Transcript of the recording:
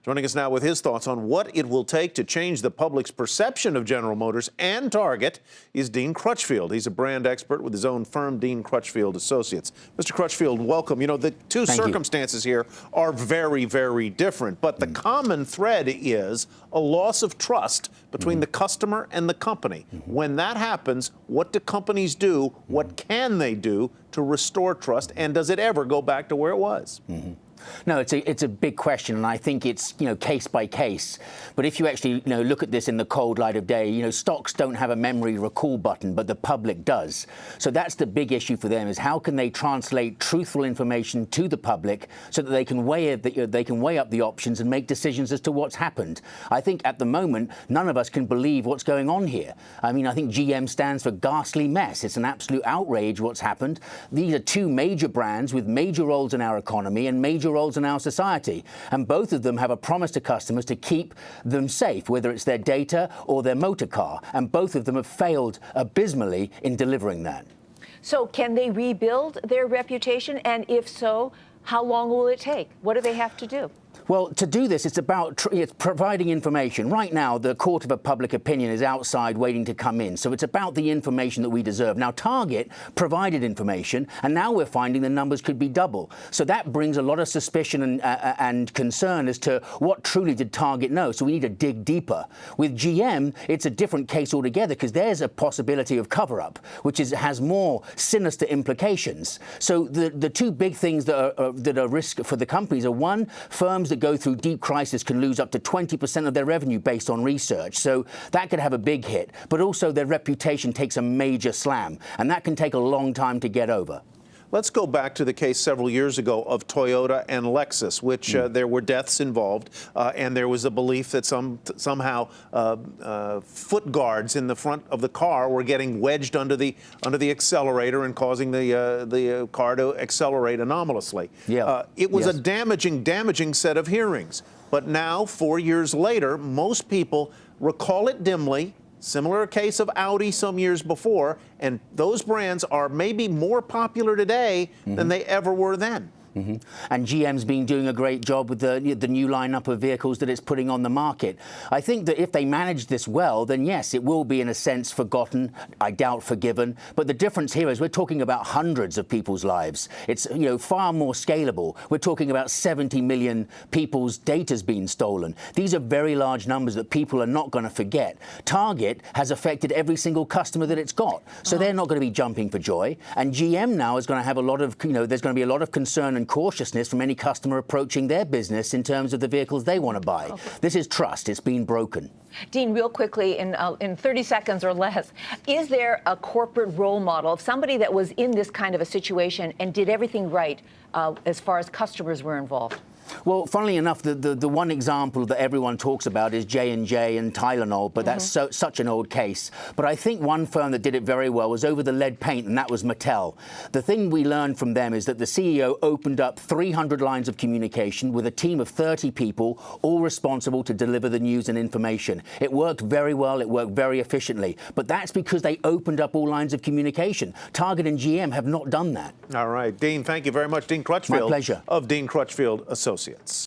Joining us now with his thoughts on what it will take to change the public's perception of General Motors and Target is Dean Crutchfield. He's a brand expert with his own firm, Dean Crutchfield Associates. Mr. Crutchfield, welcome. You know, the two circumstances here are very, very different, but the common thread is a loss of trust between the customer and the company. When that happens, what do companies do? What can they do to restore trust? And does it ever go back to where it was? No, it's a big question, and I think it's, case by case. But if you actually, look at this in the cold light of day, stocks don't have a memory recall button, but the public does. So that's the big issue for them: is how can they translate truthful information to the public so that they can weigh up the options and make decisions as to what's happened. I think at the moment none of us can believe what's going on here. I mean, I think GM stands for ghastly mess. It's an absolute outrage what's happened. These are two major brands with major roles in our economy and major roles in our society, and both of them have a promise to customers to keep them safe, whether it's their data or their motor car, and both of them have failed abysmally in delivering that. So can they rebuild their reputation, and if so, how long will it take? What do they have to do? Well, to do this, it's about providing information. Right now, the court of a public opinion is outside waiting to come in. So it's about the information that we deserve. Now, Target provided information, and now we're finding the numbers could be double. So that brings a lot of suspicion and concern as to what truly did Target know. So we need to dig deeper. With GM, it's a different case altogether, because there's a possibility of cover-up, which has more sinister implications. So the two big things that are risk for the companies are, one, firms that go through deep crisis can lose up to 20% of their revenue based on research. So that could have a big hit, but also their reputation takes a major slam, and that can take a long time to get over. Let's go back to the case several years ago of Toyota and Lexus, which there were deaths involved, and there was a belief that somehow foot guards in the front of the car were getting wedged under the accelerator and causing the car to accelerate anomalously. It was a damaging set of hearings. But now, 4 years later, most people recall it dimly. Similar case of Audi some years before, and those brands are maybe more popular today than they ever were then. And GM's been doing a great job with the new lineup of vehicles that it's putting on the market. I think that if they manage this well, then yes, it will be in a sense forgotten, I doubt forgiven. But the difference here is we're talking about hundreds of people's lives. It's far more scalable. We're talking about 70 million people's data's been stolen. These are very large numbers that people are not going to forget. Target has affected every single customer that it's got, so they're not going to be jumping for joy. And GM now is going to have a lot of, there's going to be a lot of concern and cautiousness from any customer approaching their business in terms of the vehicles they want to buy. This is trust. It's been broken. Dean, real quickly, in 30 seconds or less, is there a corporate role model of somebody that was in this kind of a situation and did everything right as far as customers were involved? Well, funnily enough, the one example that everyone talks about is J&J and Tylenol, but that's such an old case. But I think one firm that did it very well was over the lead paint, and that was Mattel. The thing we learned from them is that the CEO opened up 300 lines of communication with a team of 30 people, all responsible to deliver the news and information. It worked very well. It worked very efficiently. But that's because they opened up all lines of communication. Target and GM have not done that. All right. Dean, thank you very much. Dean Crutchfield. My pleasure. Of Dean Crutchfield Associates.